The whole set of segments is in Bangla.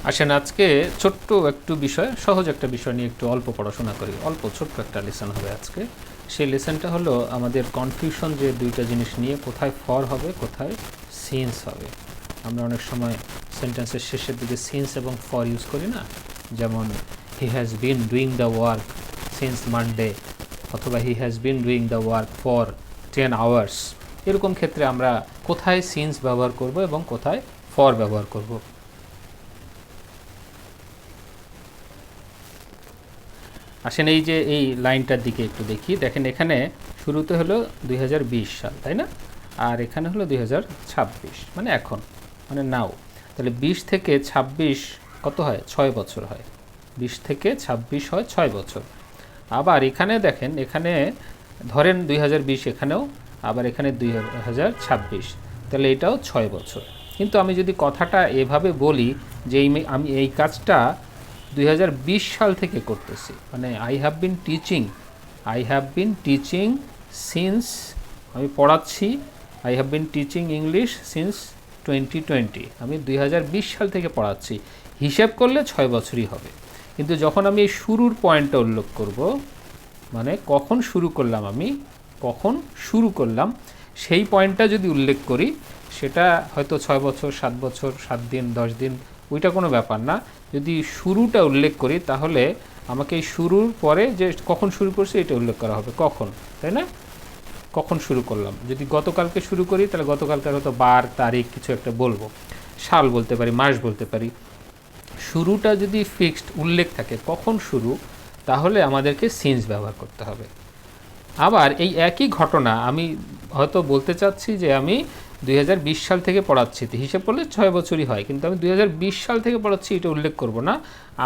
আসেন আজকে ছোট্ট একটু বিষয়, সহজ একটা বিষয় নিয়ে একটু অল্প পড়াশোনা করি। অল্প ছোট্ট একটা লেসন হবে আজকে। সেই লেসনটা হলো আমাদের কনফিউশন যে দুইটা জিনিস নিয়ে, কোথায় ফর হবে, কোথায় সিন্স হবে। আমরা অনেক সময় সেন্টেন্সের শেষের দিকে সিন্স এবং ফর ইউজ করি না, যেমন he has been doing the work since Monday, অথবা he has been doing the work for 10 hours. এরকম ক্ষেত্রে আমরা কোথায় সিন্স ব্যবহার করব এবং কোথায় ফর ব্যবহার করব। আসেন এই যে এই লাইনটার দিকে একটু দেখি, দেখেন এখানে শুরুতে হলো 2020 সাল, তাই না? আর এখানে হলো 2026, মানে এখন, মানে নাও। তাহলে 20 থেকে 26 কত হয়? 6 বছর হয়। 20 থেকে 26 হয় 6 বছর। আবার এখানে দেখেন, এখানে ধরেন 2020 এখানেও, আবার এখানে 2026, তাহলে এটাও 6 বছর। কিন্তু আমি যদি কথাটা এভাবে বলি যে আমি এই কাজটা 2020 সাল থেকে করতেছি, মানে I have been teaching since, আমি পড়াচ্ছি, I have been teaching English since 2020, আমি 2020 সাল থেকে পড়াচ্ছি, হিসেব করলে 6 বছরই হবে। কিন্তু যখন আমি এই শুরুর পয়েন্টটা উল্লেখ করব, মানে কখন শুরু করলাম, আমি কখন শুরু করলাম, সেই পয়েন্টটা যদি উল্লেখ করি, সেটা হয়তো 6 বছর, 7 বছর, 7 দিন, 10 দিন, ওইটা কোনো ব্যাপার না। যদি শুরুটা উল্লেখ করি, তাহলে আমাকে এই শুরুর পরে যে কখন শুরু করছি এটা উল্লেখ করা হবে, কখন, তাই না? কখন শুরু করলাম, যদি গতকালকে শুরু করি তাহলে গতকালকার হয়তো বার, তারিখ কিছু একটা বলবো, সাল বলতে পারি, মাস বলতে পারি। শুরুটা যদি ফিক্সড উল্লেখ থাকে কখন শুরু, তাহলে আমাদেরকে সিন্স ব্যবহার করতে হবে। আবার এই একই ঘটনা আমি হয়তো বলতে চাচ্ছি যে আমি 2020 সাল থেকে পড়াচ্ছি, হিসেব করলে 6 বছরই হয়, কিন্তু আমি 2020 সাল থেকে পড়াচ্ছি এটা উল্লেখ করব না।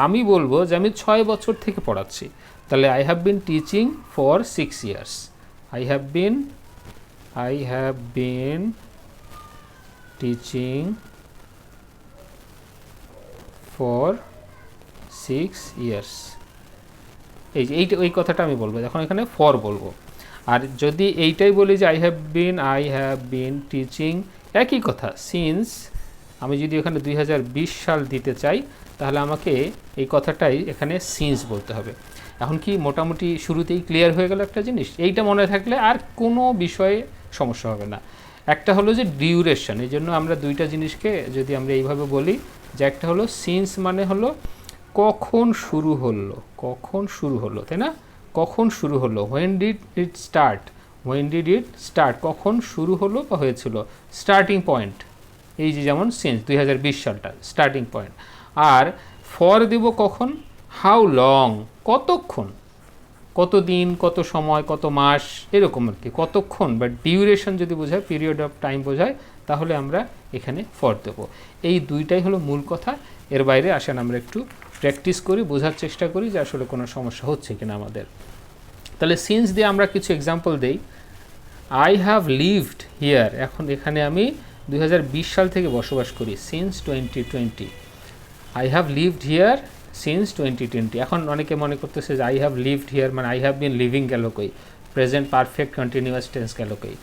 আমি বলবো যে আমি 6 বছর থেকে পড়াচ্ছি। তাহলে I have been teaching for 6 years. I have been teaching for 6 years. এইটা, ওই কথাটা আমি বলবো, এখন এখানে ফর বলবো। আর যদি এইটাই বলি যে আই হ্যাভ বিন টিচিং, একই কথা, সিন্স, আমি যদি এখানে 2020 সাল দিতে চাই, তাহলে আমাকে এই কথাটাই এখানে সিন্স বলতে হবে। এখন কি মোটামুটি শুরুতেই ক্লিয়ার হয়ে গেল একটা জিনিস? এইটা মনে থাকলে আর কোনো বিষয়ে সমস্যা হবে না। একটা হলো যে ডিউরেশন, এই জন্য আমরা দুইটা জিনিসকে যদি আমরা এইভাবে বলি, যে একটা হলো সিন্স মানে হলো কখন শুরু হলো, তাই না? কখন শুরু হলো, হোয়েন ডিড ইট স্টার্ট, কখন শুরু হলো বা হয়েছিল, স্টার্টিং পয়েন্ট। এই যে যেমন সিন্স 2020 সালটা স্টার্টিং পয়েন্ট। আর ফর দেব কখন, হাউ লং, কতক্ষণ, কত দিন, কত সময়, কত মাস, এরকম আর কি, কতক্ষণ বা ডিউরেশন যদি বোঝায়, পিরিয়ড অফ টাইম বোঝায়, তাহলে আমরা এখানে ফর দেব। এই দুইটাই হলো মূল কথা। এর বাইরে আসেন আমরা একটু প্র্যাকটিস করি, বোঝার চেষ্টা করি যে আসলে কোনো সমস্যা হচ্ছে কিনা আমাদের। তাহলে সিন্স দিয়ে আমরা কিছু এক্সাম্পল দেই। আই হ্যাভ লিভড হিয়ার, এখন এখানে আমি 2020 সাল থেকে বসবাস করি, since 2020। I have lived here since 2020। এখন অনেকে মনে করতেছে যে আই হ্যাভ লিভড হিয়ার মানে আই হ্যাভ বিন লিভিং গেল কই, প্রেজেন্ট পারফেক্ট কন্টিনিউয়াস টেন্স গেল কই।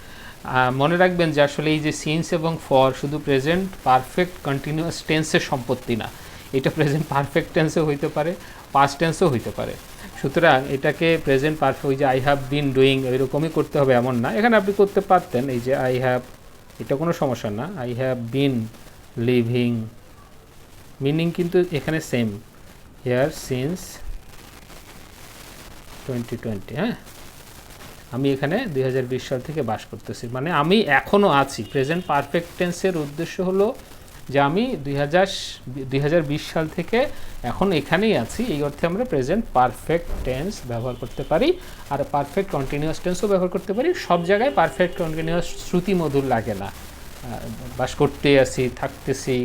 মনে রাখবেন যে আসলে এই যে সিন্স এবং ফর শুধু প্রেজেন্ট পারফেক্ট কন্টিনিউয়াস টেন্সের সম্পত্তি না, এটা প্রেজেন্ট পারফেক্ট টেন্সও হইতে পারে, পাস্ট টেন্সও হইতে পারে। সুতরাং এটাকে প্রেজেন্ট পারফেক্ট, ওই যে আই হ্যাভ বিন ডুইং এরকমই করতে হবে এমন না। এখানে আপনি করতে পারতেন এই যে আই হ্যাভ, এটা কোনো সমস্যা না, I have been living, meaning কিন্তু এখানে সেম, হেয়ার সিন্স 2020। হ্যাঁ, আমি এখানে 2020 সাল থেকে বাস করতেছি, মানে আমি এখনও আছি। প্রেজেন্ট পারফেক্ট টেন্সের উদ্দেশ্য হলো যে আমি 2020 সাল থেকে এখন এখানেই আছি, এই অর্থে আমরা প্রেজেন্ট পারফেক্ট টেন্স ব্যবহার করতে পারি। আর পারফেক্ট কন্টিনিউয়াস টেন্সও ব্যবহার করতে পারি। সব জায়গায় পারফেক্ট কন্টিনিউয়াস শ্রুতি মধুর লাগে না, বাস করতে আছি, থাকতেছি,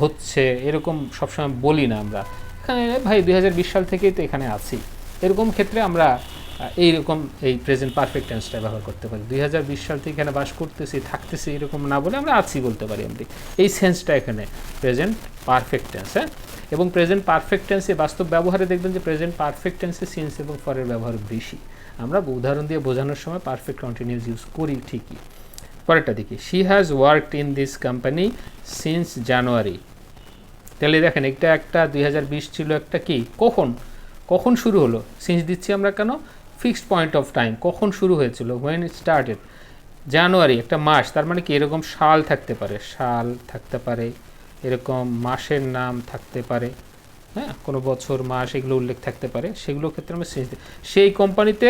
হচ্ছে, এরকম সবসময় বলি না আমরা। এখানে ভাই 2020 সাল থেকেই তো এখানে আছি, এরকম ক্ষেত্রে আমরা এইরকম এই প্রেজেন্ট পারফেক্ট টেন্সটা ব্যবহার করতে পারি। 2020 সাল থেকে এখানে বাস করতেছি, থাকতেছি, এরকম না বলে আমরা আছি বলতে পারি। আমরা এই সেন্সটা এখানে প্রেজেন্ট পারফেক্ট টেন্স। হ্যাঁ, এবং প্রেজেন্ট পারফেক্ট টেন্সে বাস্তব ব্যবহারে দেখবেন যে প্রেজেন্ট পারফেক্ট টেন্সে সিন্স এবং ফরের ব্যবহার বেশি। আমরা উদাহরণ দিয়ে বোঝানোর সময় পারফেক্ট কন্টিনিউয়াস ইউজ করি ঠিকই। পরেরটা দেখি, she has worked in this company since জানুয়ারি। তাহলে দেখেন এটা একটা 2020 ছিল, একটা কি কখন কখন শুরু হলো, সিন্স দিচ্ছি আমরা কেন, ফিক্সড পয়েন্ট অফ টাইম, কখন শুরু হয়েছিল, হোয়েন ইট স্টার্টেড, জানুয়ারি একটা মাস, তার মানে কি এরকম সাল থাকতে পারে, সাল থাকতে পারে, এরকম মাসের নাম থাকতে পারে, হ্যাঁ কোনো বছর মাস এগুলো উল্লেখ থাকতে পারে, সেগুলোর ক্ষেত্রে আমরা সেই কোম্পানিতে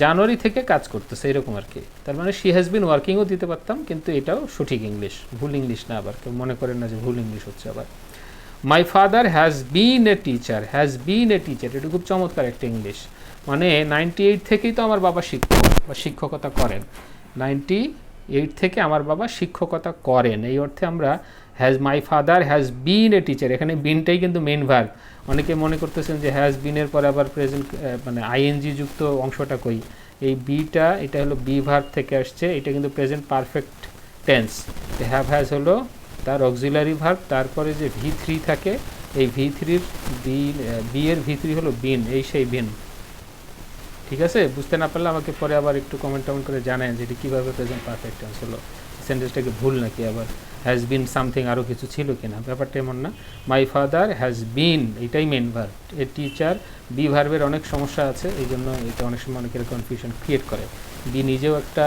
জানুয়ারি থেকে কাজ করতেছে এরকম আর কি। তার মানে শি হ্যাজ বিন ওয়ার্কিংও দিতে পারতাম, কিন্তু এটাও সঠিক ইংলিশ, ভুল ইংলিশ না, আবার কেউ মনে করেন না যে ভুল ইংলিশ হচ্ছে। আবার my father has bin a teacher, has been a teacher, এটা খুব চমৎকার একটা ইংলিশ, মানে 98 থেকেই তো আমার বাবা শিক্ষক বা শিক্ষকতা করেন, 98 থেকে আমার বাবা শিক্ষকতা করেন, এই অর্থে আমরা has my father has bin a teacher, এখানে বিনটাই কিন্তু মেন ভার্ব। অনেকে মনে করতেছেন যে হ্যাজ বিনের পরে আবার প্রেজেন্ট মানে আইএনজি যুক্ত অংশটা কই, এই বিটা এটা হলো বি ভার্ব থেকে আসছে, এটা কিন্তু present perfect tense, have has হলো তার অক্সিলারি ভার্ব, তারপরে যে V3 থাকে, এই V3-র বি এর V3 হলো বিন, এই সেই বিন। ঠিক আছে, বুঝতে না পারলে আমাকে পরে আবার একটু কমেন্ট করে জানান যে এটা কীভাবে প্রেজেন্ট পারফেক্ট টেন্স হলো, সেন্টেন্সটাকে ভুল নাকি আবার হ্যাজ বিন সামথিং আরও কিছু ছিল কিনা, ব্যাপারটা এমন না। মাই ফাদার হ্যাজ বিন এটাই main verb, a teacher be ভার্বের অনেক সমস্যা আছে, এই জন্য এটা অনেক সময় অনেকের কনফিউশন ক্রিয়েট করে। বি নিজেও একটা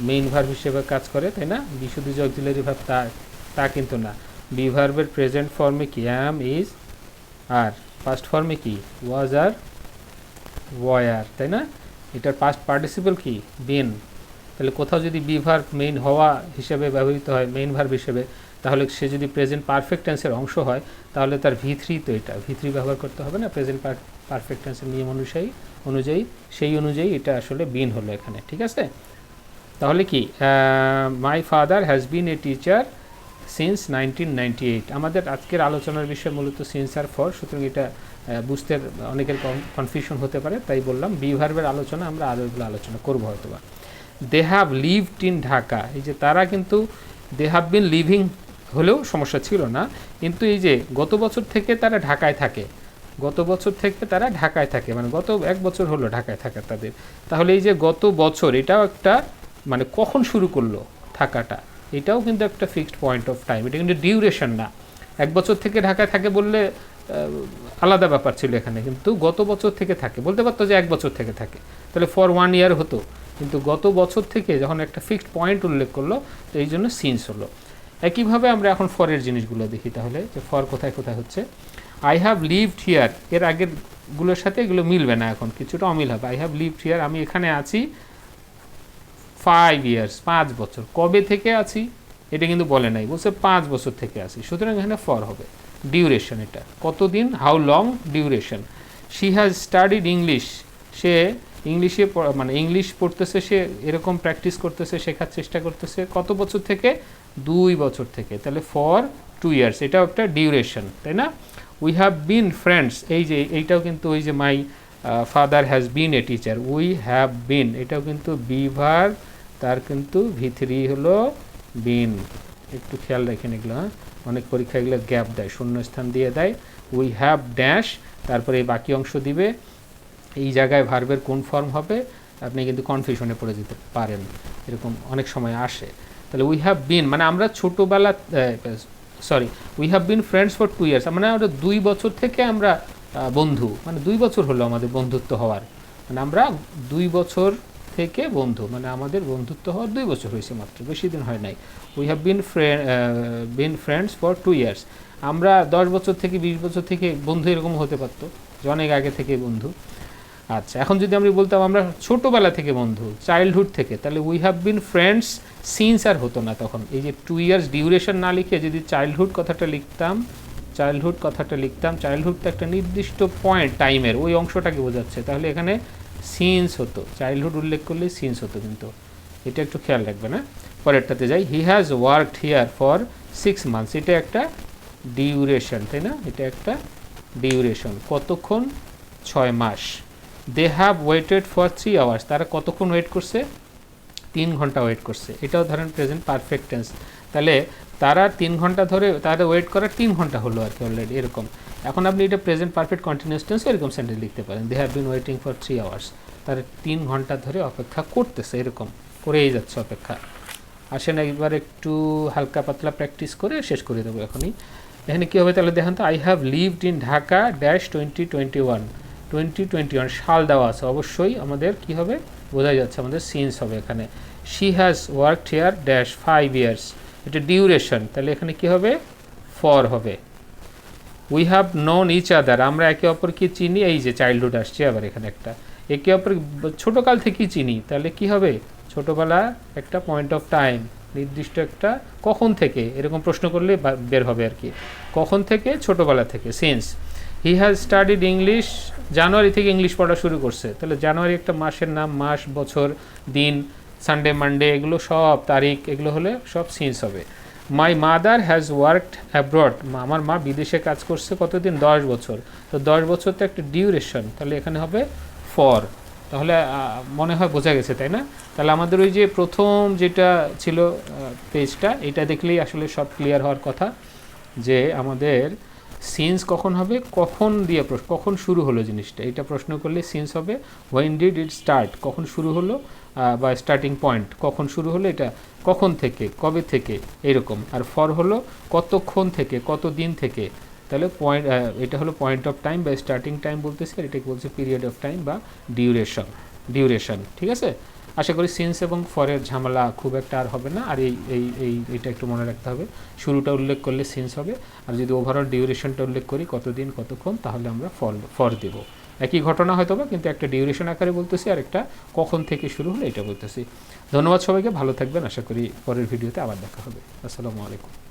মেইন ভার্ব হিসেবে কাজ করে, তাই না, বি শুধু যে অক্সিলারি ভার্ব তা কিন্তু না। বি ভার্বের প্রেজেন্ট ফর্মে কি অ্যাম, ইজ, আর পাস্ট ফর্মে কি ওয়াজ আর ওয়ার, তাই না, এটার পাস্ট পার্টিসিপল কি বিন। তাহলে কোথাও যদি বি ভার্ব মেইন হওয়া হিসেবে ব্যবহৃত হয়, মেইন ভার্ব হিসেবে, তাহলে সে যদি প্রেজেন্ট পারফেক্ট টেন্সের অংশ হয়, তাহলে তার V3 তো এটা V3 ব্যবহার করতে হবে না প্রেজেন্ট পারফেক্ট টেন্সের নিয়ম অনুযায়ী সেই অনুযায়ী এটা আসলে বিন হলো এখানে। ঠিক আছে, তাহলে কি my father has bin a teacher since 1998। আমাদের আজকের আলোচনার বিষয় মূলত সিন্স আর ফর, সুতরাং এটা বুঝতে অনেকের কনফিউশন হতে পারে, তাই বললাম বি ভার্বের আলোচনা আমরা আরও এগুলো আলোচনা করবো হয়তোবা। They have lived in Dhaka, এই যে তারা কিন্তু দে হ্যাভ বিন লিভিং হলেও সমস্যা ছিল না, কিন্তু এই যে গত বছর থেকে তারা ঢাকায় থাকে, গত বছর থেকে তারা ঢাকায় থাকে, মানে গত 1 বছর হলো ঢাকায় থাকা তাদের। তাহলে এই যে গত বছর, এটাও একটা মানে কখন শুরু করলো থাকাটা, এটাও কিন্তু একটা ফিক্সড পয়েন্ট অফ টাইম, এটা কিন্তু ডিউরেশন না। 1 বছর থেকে ঢাকায় থাকে বললে আলাদা ব্যাপার ছিল এখানে, কিন্তু গত বছর থেকে থাকে বলতে পারতো যে 1 বছর থেকে থাকে, তাহলে ফর 1 ইয়ার হতো, কিন্তু গত বছর থেকে যখন একটা ফিক্সড পয়েন্ট উল্লেখ করলো, তো এই জন্য সিন্স হলো। একইভাবে আমরা এখন ফরের জিনিসগুলো দেখি, তাহলে যে ফর কোথায় কোথায় হচ্ছে। আই হ্যাভ লিভড হিয়ার, এর আগেরগুলোর সাথে এগুলো মিলবে না, এখন কিছুটা অমিল হবে। আই হ্যাভ লিভড হিয়ার, আমি এখানে আছি 5 ইয়ার্স, 5 বছর, কবে থেকে আছি এটা কিন্তু বলে নাই, বলছে 5 বছর থেকে আছি, সুতরাং এখানে ফর হবে। ডিউরেশন এটা কতদিন, how long, duration. She has studied English, সে ইংলিশে মানে ইংলিশ পড়তেছে, সে এরকম প্র্যাকটিস করতেছে, শেখার চেষ্টা করতেছে, কত বছর থেকে, 2 বছর থেকে, তাহলে ফর 2 ইয়ার্স, এটাও একটা ডিউরেশন, তাই না। উই হ্যাভ বিন ফ্রেন্ডস, এই যে এইটাও কিন্তু ওই যে my father has bin a teacher, we have বিন, এটাও কিন্তু বি ভার্ব, তার কিন্তু V3 হলো বিন, একটু খেয়াল রাখেন এগুলো, হ্যাঁ অনেক পরীক্ষা এগুলো গ্যাপ দেয়, শূন্যস্থান দিয়ে দেয়, উই হ্যাভ ড্যাশ, তারপরে এই বাকি অংশ দিবে, এই জায়গায় ভার্বের কোন ফর্ম হবে আপনি কিন্তু কনফিউশনে পড়ে যেতে পারেন, এরকম অনেক সময় আসে। তাহলে উই হ্যাভ বিন মানে আমরা ছোটোবেলা, we have been friends for 2 years, মানে আমরা 2 বছর থেকে আমরা বন্ধু, মানে 2 বছর হলো আমাদের বন্ধুত্ব হওয়ার, মানে আমরা 2 বছর থেকে বন্ধু, মানে আমাদের বন্ধুত্ব হওয়ার 2 বছর হয়েছে মাত্র, বেশি দিন হয় নাই। We have been friends for 2 years, আমরা 10 বছর থেকে 20 বছর থেকে বন্ধু এরকম হতে পারতো, যে অনেক আগে থেকে বন্ধু। আচ্ছা, এখন যদি আমরা বলতাম আমরা ছোটোবেলা থেকে বন্ধু, চাইল্ডহুড থেকে, তাহলে we have been friends since আর হতো না তখন, এই যে 2 ইয়ার্স ডিউরেশন না লিখে যদি চাইল্ডহুড কথাটা লিখতাম, চাইল্ডহুড তো একটা নির্দিষ্ট পয়েন্ট টাইমের ওই অংশটাকে বোঝাচ্ছে, তাহলে এখানে সিন্স হতো, চাইল্ডহুড উল্লেখ করলে সিন্স হতো, কিন্তু এটা একটু খেয়াল রাখবে না। পরেরটাতে যাই, he has worked here for 6 months, এটা একটা ডিউরেশন, তাই না, এটা একটা ডিউরেশন, কতক্ষণ, 6 মাস। They have waited for 3 hours, তারা কতক্ষণ ওয়েট করছে, 3 ঘন্টা ওয়েট করছে, এটাও ধরেন প্রেজেন্ট পারফেক্ট টেন্স, তাহলে তারা 3 ঘন্টা ধরে, তাদের ওয়েট করার 3 ঘন্টা হলো আর কি অলরেডি, এরকম। এখন আপনি এটা প্রেজেন্ট পারফেক্ট কন্টিনিউয়াস টেন্স এরকম সেন্টেন্স লিখতে পারেন, they have been waiting for 3 hours, তারা 3 ঘন্টা ধরে অপেক্ষা করতেছে, এরকম করেই যাচ্ছে অপেক্ষা। আসেন একবার একটু হালকা পাতলা প্র্যাকটিস করে শেষ করে দেবো এখনই। এখানে কী হবে তাহলে দেখেন তো, I have lived in Dhaka dash 2021 সাল দেওয়া আছে, অবশ্যই আমাদের কি হবে বোঝা যাচ্ছে, আমাদের সিন্স হবে এখানে। She has worked here dash 5 years, এটা ডিউরেশন, তাহলে এখানে কি হবে ফর হবে। We have known each other, আমরা একে অপরকে চিনি, এই যে চাইল্ডহুড আসছে আবার এখানে একটা, একে অপর ছোটোকাল থেকেই চিনি, তাহলে কি হবে ছোটোবেলা একটা পয়েন্ট অফ টাইম, নির্দিষ্ট একটা কখন থেকে, এরকম প্রশ্ন করলে বের হবে আর কি, কখন থেকে, ছোটোবেলা থেকে, since. He has studied English, জানুয়ারি থেকে ইংলিশ পড়া শুরু করছে, তাহলে জানুয়ারি একটা মাসের নাম, মাস, বছর, দিন, সানডে, মানডে, এগুলো সব তারিখ, এগুলো হলে সব সিন্স হবে। My mother has worked abroad, আমার মা বিদেশে কাজ করছে কতদিন, 10 বছর, তো 10 বছর তো একটা ডিউরেশন, তাহলে এখানে হবে ফর। তাহলে মনে হয় বোঝা গেছে, তাই না? তাহলে আমাদের ওই যে প্রথম যেটা ছিল পেজটা, এটা দেখলেই আসলে সব ক্লিয়ার হওয়ার কথা, যে আমাদের সিন্স কখন হবে, কখন দিয়ে কখন শুরু হলো জিনিসটা, এটা প্রশ্ন করলে সিন্স হবে হোয়েন ডিড ইট স্টার্ট, কখন শুরু হলো, বা স্টার্টিং পয়েন্ট কখন শুরু হলো, এটা কখন থেকে, কবে থেকে, এরকম। আর ফর হলো কতক্ষণ থেকে, কত দিন থেকে, তাহলে পয়েন্ট, এটা হলো পয়েন্ট অফ টাইম বা স্টার্টিং টাইম বলতেছি, আর এটাকে বলছে পিরিয়ড অফ টাইম বা ডিউরেশন। ঠিক আছে, আশা করি সিন্স এবং ফরের ঝামেলা খুব একটা আর হবে না। আর এইটা একটু মনে রাখতে হবে, শুরুটা উল্লেখ করলে সিন্স হবে, আর যদি ওভারঅল ডিউরেশনটা উল্লেখ করি কতদিন কতক্ষণ, তাহলে আমরা ফর দেব। একই ঘটনা হয়তো বা, কিন্তু একটা ডিউরেশন আকারে বলতেছি, আর একটা কখন থেকে শুরু হলো এটা বলতেছি। ধন্যবাদ সবাইকে, ভালো থাকবেন, আশা করি পরের ভিডিওতে আবার দেখা হবে। আসসালামু আলাইকুম।